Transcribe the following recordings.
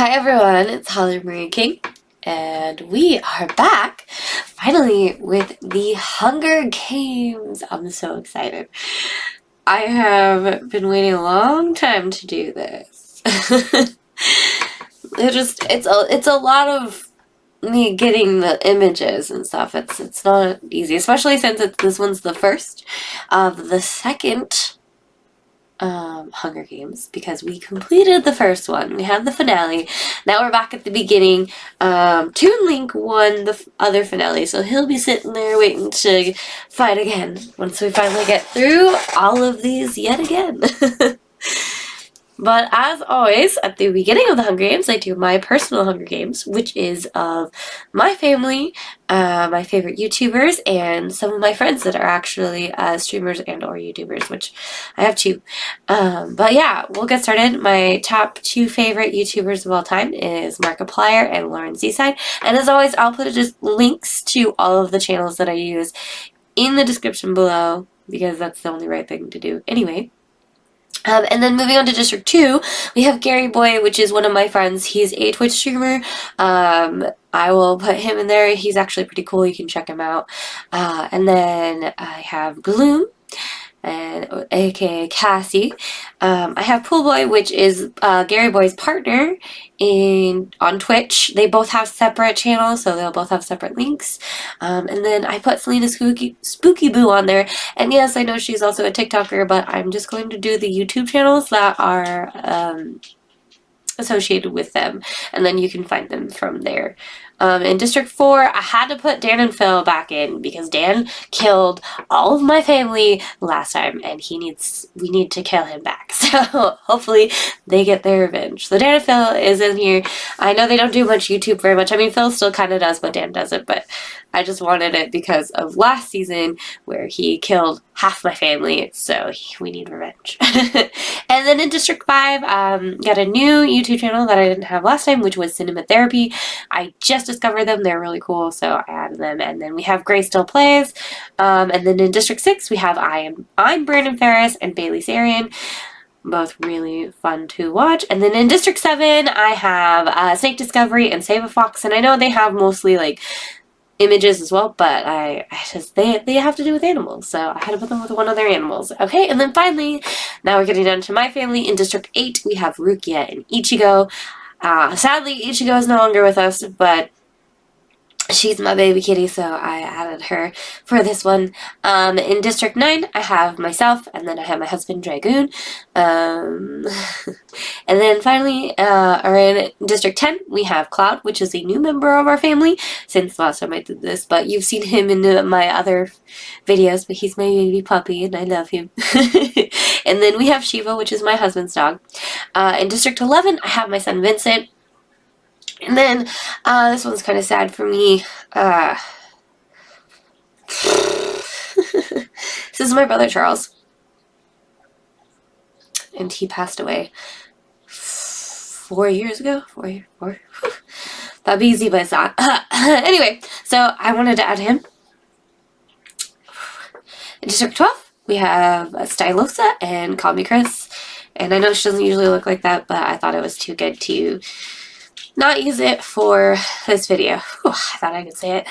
Hi everyone, it's Holly Marie King, and we are back finally with the Hunger Games. I'm so excited. I have been waiting a long time to do this. It's a lot of me getting the images and stuff. It's not easy, especially since this one's the first of the second Hunger Games, because we completed the first one. We had the finale. Now we're back at the beginning. Toon Link won the other finale, so he'll be sitting there waiting to fight again once we finally get through all of these yet again. But as always, at the beginning of the Hunger Games, I do my personal Hunger Games, which is of my family, my favorite YouTubers, and some of my friends that are actually streamers and or YouTubers, which I have two. But yeah, we'll get started. My top two favorite YouTubers of all time is Markiplier and Lauren Seaside. And as always, I'll put just links to all of the channels that I use in the description below, because that's the only right thing to do anyway. And then moving on to District 2, we have Gary Boy, which is one of my friends. He's a Twitch streamer. I will put him in there. He's actually pretty cool. You can check him out. And then I have Gloom, and aka Cassie. I have Poolboy, which is Gary Boy's partner on Twitch. They both have separate channels, so they'll both have separate links. And then I put Selena Spooky Boo on there. And yes, I know she's also a TikToker, but I'm just going to do the YouTube channels that are associated with them, and then you can find them from there. In District 4, I had to put Dan and Phil back in because Dan killed all of my family last time, and we need to kill him back. So hopefully they get their revenge. So Dan and Phil is in here. I know they don't do much YouTube very much. I mean, Phil still kind of does, but Dan doesn't. But I just wanted it because of last season where he killed half my family, so we need revenge. And then in District 5, got a new YouTube channel that I didn't have last time, which was Cinema Therapy. I just discovered them. They're really cool, so I added them. And then we have Gray Still Plays. And then in District 6, we have I'm Brandon Ferris and Bailey Sarian. Both really fun to watch. And then in District 7, I have Snake Discovery and Save a Fox. And I know they have mostly like images as well, but they have to do with animals, so I had to put them with one of their animals. Okay, and then finally, now we're getting down to my family. In District 8, we have Rukia and Ichigo. Sadly, Ichigo is no longer with us, but she's my baby kitty, so I added her for this one. In District 9, I have myself, and then I have my husband, Dragoon. And then finally, or in District 10, we have Cloud, which is a new member of our family since last time I did this, but you've seen him in my other videos, but he's my baby puppy, and I love him. And then we have Shiva, which is my husband's dog. In District 11, I have my son, Vincent. And then, this one's kind of sad for me. This is my brother, Charles. And he passed away 4 years ago. 4. That'd be easy, but it's not. Anyway, so I wanted to add him. In District 12, we have Stylosa and Call Me Chris. And I know she doesn't usually look like that, but I thought it was too good to not use it for this video. Whew, I thought I could say it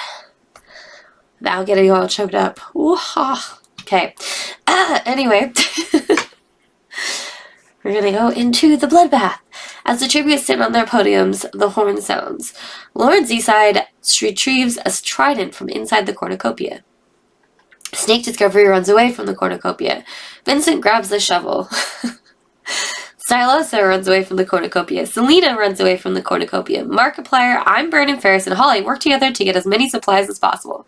without getting all choked up. Okay. Anyway, we're gonna go into the bloodbath. As the tributes sit on their podiums, the horn sounds. Lauren Seaside retrieves a trident from inside the cornucopia. Snake Discovery runs away from the cornucopia. Vincent grabs the shovel. Stylosa runs away from the cornucopia. Selena runs away from the cornucopia. Markiplier, I'm Brandon Ferris, and Holly work together to get as many supplies as possible.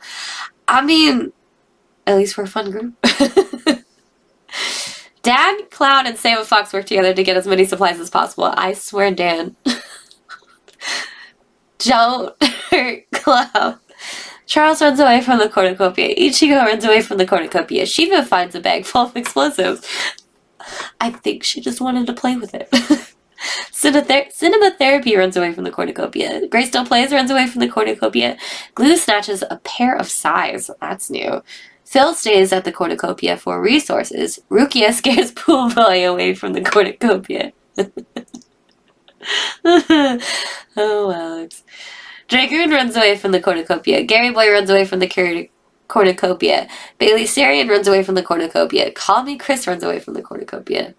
I mean, at least we're a fun group. Dan, Cloud, and Save a Fox work together to get as many supplies as possible. I swear, Dan. Don't hurt Cloud. Charles runs away from the cornucopia. Ichigo runs away from the cornucopia. Shiva finds a bag full of explosives. I think she just wanted to play with it. Cinema Therapy runs away from the cornucopia. Gray Still Plays runs away from the cornucopia. Glue snatches a pair of size. That's new. Phil stays at the cornucopia for resources. Rukia scares Poolboy away from the cornucopia. Oh, Alex. Dragoon runs away from the cornucopia. Gary Boy runs away from the cornucopia. Bailey Sarian runs away from the cornucopia. Call Me Chris runs away from the cornucopia.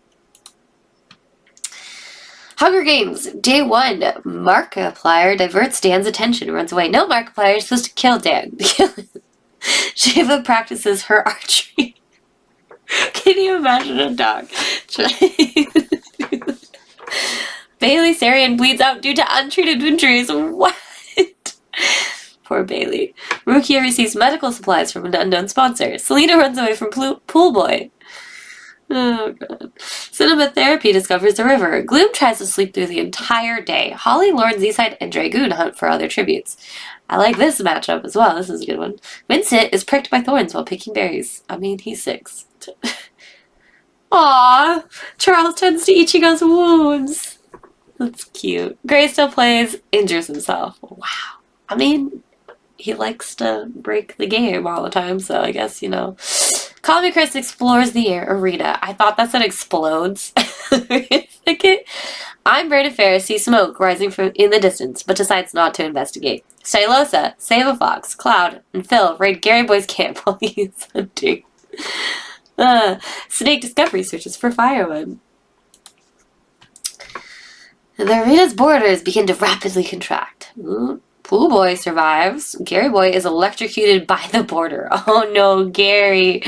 Hunger Games, Day 1. Markiplier diverts Dan's attention and runs away. No, Markiplier, you're supposed to kill Dan. Shiva practices her archery. Can you imagine a dog? Bailey Sarian bleeds out due to untreated injuries. What? Poor Bailey. Rukia receives medical supplies from an unknown sponsor. Selena runs away from Pool Boy. Oh, God. Cinema Therapy discovers the river. Gloom tries to sleep through the entire day. Holly, Lauren, Z-Side, and Dragoon hunt for other tributes. I like this matchup as well. This is a good one. Vincent is pricked by thorns while picking berries. I mean, he's 6. Aww. Charles tends to Ichigo's wounds. That's cute. Gray still plays, injures himself. Wow. I mean, he likes to break the game all the time, so I guess, you know. Call Me Chris explores the arena. I thought that said explodes. I'm Brandon Ferris, sees smoke rising from in the distance, but decides not to investigate. Stylosa, Save a Fox, Cloud, and Phil raid Gary Boy's camp while he's hunting. Snake Discovery searches for firewood. The arena's borders begin to rapidly contract. Pool Boy survives. Gary Boy is electrocuted by the border. Oh no, Gary.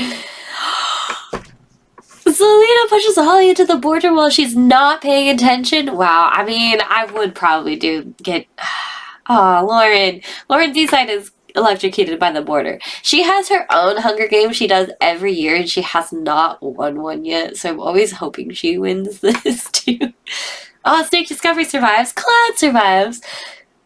Selena pushes Holly into the border while she's not paying attention. Wow, I mean, I would probably get... Oh, Lauren. Lauren D-Side is electrocuted by the border. She has her own Hunger Games she does every year, and she has not won one yet, so I'm always hoping she wins this too. Oh, Snake Discovery survives. Cloud survives.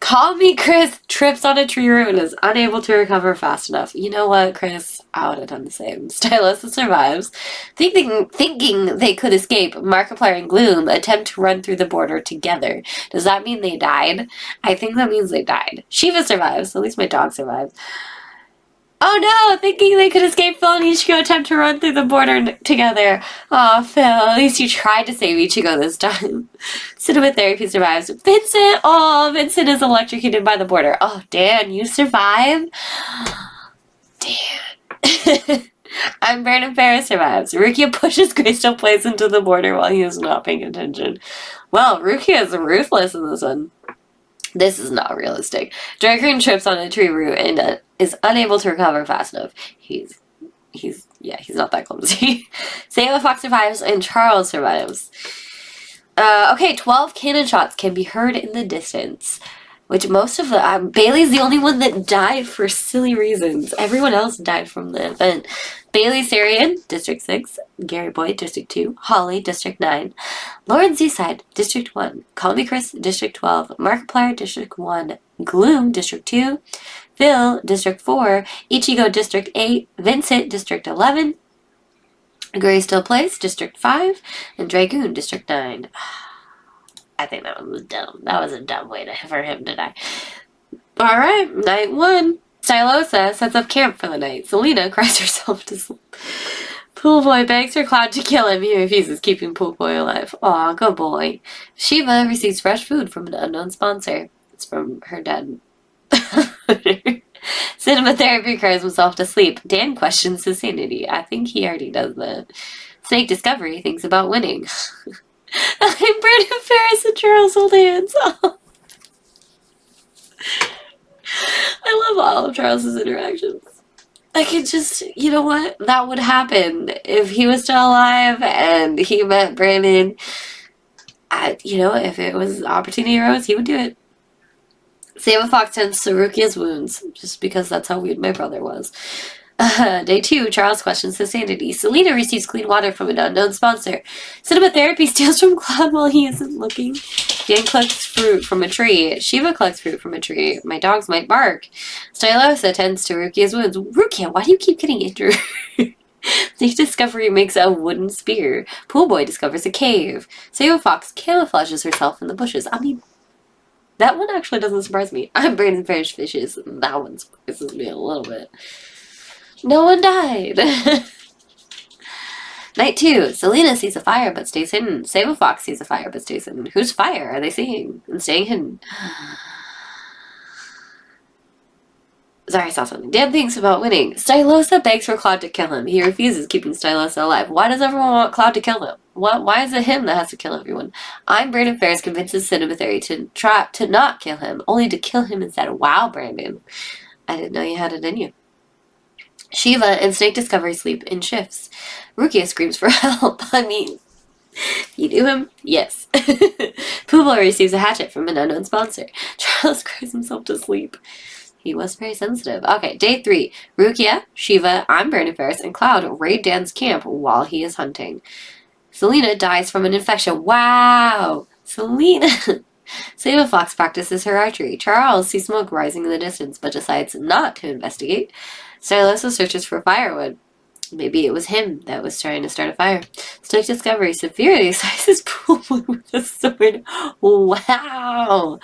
Call Me Chris trips on a tree root and is unable to recover fast enough. You know what, Chris? I would have done the same. Stylosa survives. Thinking they could escape, Markiplier and Gloom attempt to run through the border together. Does that mean they died? I think that means they died. Shiva survives. At least my dog survived. Oh no! Thinking they could escape, Phil and Ichigo attempt to run through the border together. Aw, Phil, at least you tried to save Ichigo this time. Cinema Therapy survives. Vincent! Oh, Vincent is electrocuted by the border. Oh, Dan, you survive? Dan. I'm Brandon Ferris survives. Rukia pushes Greystone Place into the border while he is not paying attention. Well, Rukia is ruthless in this one. This is not realistic. Dragoon trips on a tree root and is unable to recover fast enough. He's not that clumsy. Save a Fox survives and Charles survives. Okay, 12 cannon shots can be heard in the distance. Which most of the... Bailey's the only one that died for silly reasons. Everyone else died from the event. Bailey Sarian, District 6. Gary Boy, District 2. Holly, District 9. Lauren Z-Side, District 1. Call Me Chris, District 12. Markiplier, District 1. Gloom, District 2. Phil, District 4. Ichigo, District 8. Vincent, District 11. Gray Still Place, District 5. And Dragoon, District 9. I think that one was dumb. That was a dumb way for him to die. Alright, night 1. Stylosa sets up camp for the night. Selena cries herself to sleep. Pool Boy begs for Cloud to kill him. He refuses, keeping Pool Boy alive. Aw, good boy. Shiva receives fresh food from an unknown sponsor. It's from her dad. Cinema Therapy cries himself to sleep. Dan questions his sanity. I think he already does that. Snake Discovery thinks about winning. I'm Brandon Ferris and Charles hold hands. Oh. I love all of Charles's interactions. I could just, you know what? That would happen if he was still alive and he met Brandon. If it was Opportunity Rose, he would do it. Save a Fox tends to Rukia's wounds, just because that's how weird my brother was. Day 2, Charles questions his sanity. Selena receives clean water from an unknown sponsor. Cinema Therapy steals from Cloud while he isn't looking. Dan collects fruit from a tree. Shiva collects fruit from a tree. My dogs might bark. Stylosa tends to Rukia's wounds. Rukia, why do you keep getting injured? Snake Discovery makes a wooden spear. Pool Boy discovers a cave. Save a Fox camouflages herself in the bushes. I mean, that one actually doesn't surprise me. I'm Brandon Ferris Fishes. That one surprises me a little bit. No one died. Night 2, Selena sees a fire but stays hidden. Sable Fox sees a fire but stays hidden. Whose fire are they seeing and staying hidden? Sorry, I saw something. Dan thinks about winning. Stylosa begs for Cloud to kill him. He refuses, keeping Stylosa alive. Why does everyone want Cloud to kill him? Why is it him that has to kill everyone? Brandon Ferris convinces Cinema Theory to not kill him, only to kill him instead. Wow, Brandon. I didn't know you had it in you. Shiva and Snake Discovery sleep in shifts. Rukia screams for help. I mean, you do him? Yes. Pooh receives a hatchet from an unknown sponsor. Charles cries himself to sleep. He was very sensitive. Okay, day 3. Rukia, Shiva, Brandon Ferris, and Cloud raid Dan's camp while he is hunting. Selena dies from an infection. Wow! Selena! Sable Fox practices her archery. Charles sees smoke rising in the distance, but decides not to investigate. Stylosa searches for firewood. Maybe it was him that was trying to start a fire. Snake Discovery severely sizes Pool with a sword. Wow!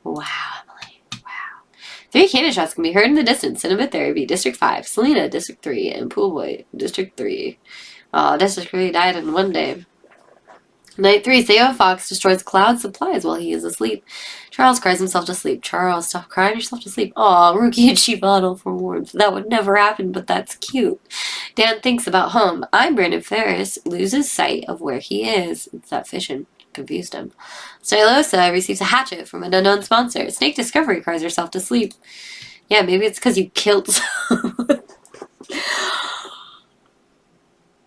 Wow, Emily. Wow. 3 cannon shots can be heard in the distance. Cinema Therapy, District 5. Selena, District 3. And Pool Boy, District 3. District 3 died in one day. Night 3, Sable Fox destroys Cloud's supplies while he is asleep. Charles cries himself to sleep. Charles, stop crying yourself to sleep. Aw, Rukia and Shiva huddle for warmth. That would never happen, but that's cute. Dan thinks about home. Brandon Ferris loses sight of where he is. It's that vision confused him. Stylosa receives a hatchet from an unknown sponsor. Snake Discovery cries herself to sleep. Yeah, maybe it's because you killed someone.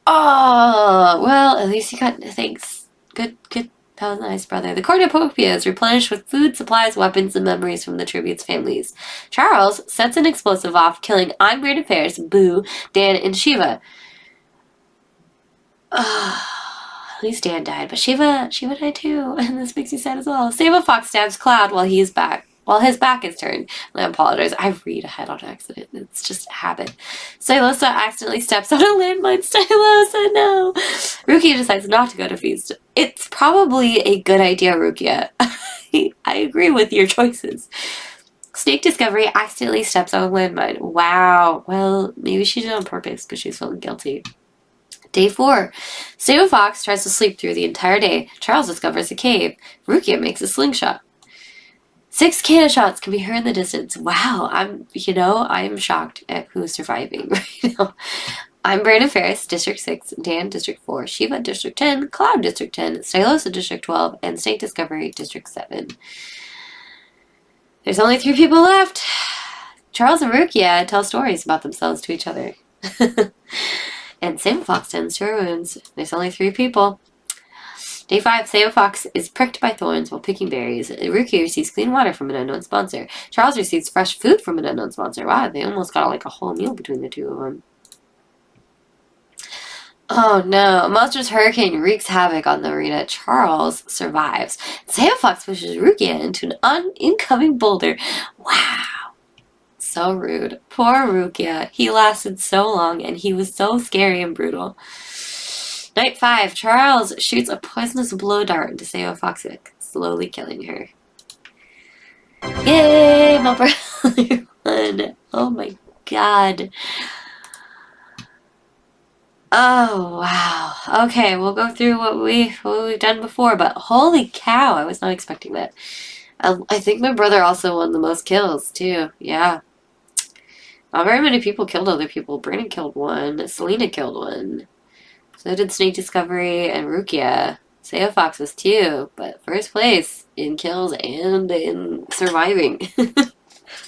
Oh, well, at least you got... Thanks. Good. That was nice, brother. The cornucopia is replenished with food, supplies, weapons, and memories from the tributes' families. Charles sets an explosive off, killing Brandon Ferris, Boo, Dan, and Shiva. At least Dan died, but Shiva died too, and this makes me sad as well. Sable Fox stabs Cloud while his back is turned. I apologize. I read ahead on accident. It's just a habit. Stylosa accidentally steps on a landmine. Stylosa, no! Rukia decides not to go to Feast. It's probably a good idea, Rukia. I agree with your choices. Snake Discovery accidentally steps on a landmine. Wow. Well, maybe she did it on purpose because she's feeling guilty. Day 4. Sable Fox tries to sleep through the entire day. Charles discovers a cave. Rukia makes a slingshot. 6 cannon shots can be heard in the distance. Wow, I'm shocked at who's surviving right now. Brandon Ferris, District 6, Dan, District 4, Shiva, District 10, Cloud, District 10, Stylosa, District 12, and Snake Discovery, District 7. There's only 3 people left. Charles and Rukia tell stories about themselves to each other. And Sable Fox tends to her wounds. There's only 3 people. Day 5, Sable Fox is pricked by thorns while picking berries. Rukia receives clean water from an unknown sponsor. Charles receives fresh food from an unknown sponsor. Wow, they almost got like a whole meal between the 2 of them. Oh no, a monstrous hurricane wreaks havoc on the arena. Charles survives. Sable Fox pushes Rukia into an incoming boulder. Wow. So rude. Poor Rukia. He lasted so long and he was so scary and brutal. Night 5, Charles shoots a poisonous blow dart into Sable Fox, slowly killing her. Yay, my brother won. Oh my god. Oh, wow. Okay, we'll go through what we've done before, but holy cow, I was not expecting that. I think my brother also won the most kills, too. Yeah. Not very many people killed other people. Brandon killed 1. Selena killed 1. So did Snake Discovery and Rukia. Sable Fox was 2, but first place in kills and in surviving.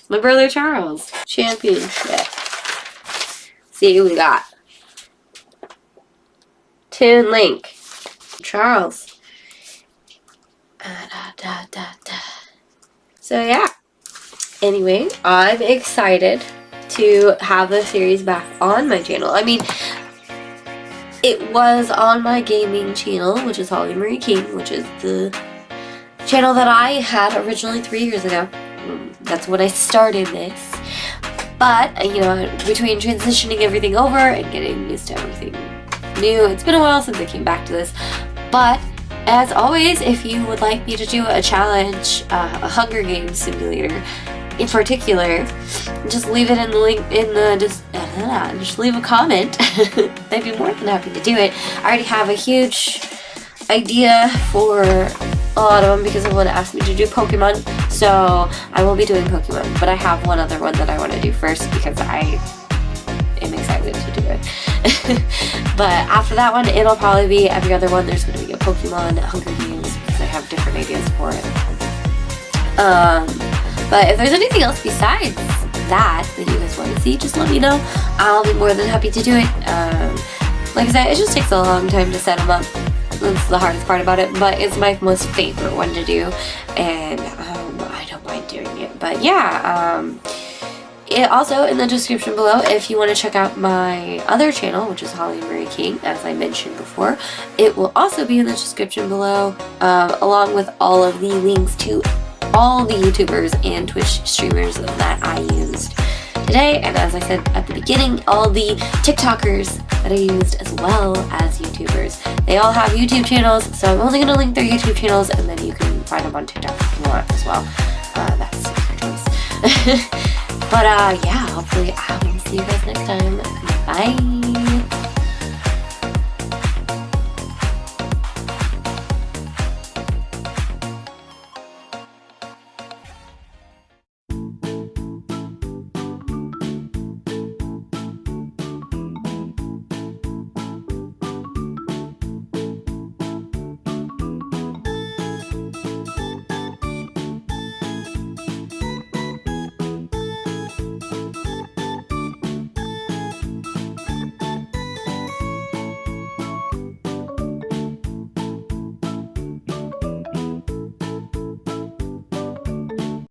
My brother Charles. Championship. See who we got. Toon Link. Charles. So yeah. Anyway, I'm excited to have the series back on my channel. I mean, it was on my gaming channel, which is Holly Marie King, which is the channel that I had originally 3 years ago. That's when I started this. But, between transitioning everything over and getting used to everything new, it's been a while since I came back to this. But, as always, if you would like me to do a challenge, a Hunger Games simulator, in particular, just leave it in the link in the just leave a comment. I'd be more than happy to do it. I already have a huge idea for a lot of them because everyone asked me to do Pokemon, so I will be doing Pokemon, but I have one other one that I want to do first because I am excited to do it. But after that one, it'll probably be every other one. There's going to be a Pokemon Hunger Games because I have different ideas for it. But if there's anything else besides that you guys want to see, just let me know. I'll be more than happy to do it. Like I said, it just takes a long time to set them up. That's the hardest part about it, but it's my most favorite one to do, and I don't mind doing it. But yeah, it also in the description below, if you want to check out my other channel, which is Holly Marie King, as I mentioned before, it will also be in the description below, along with all of the links to all the YouTubers and Twitch streamers that I used today, and as I said at the beginning, all the TikTokers that I used as well as YouTubers. They all have YouTube channels, so I'm only going to link their YouTube channels, and then you can find them on TikTok if you want as well. That's your choice. But yeah, hopefully I will see you guys next time. Bye!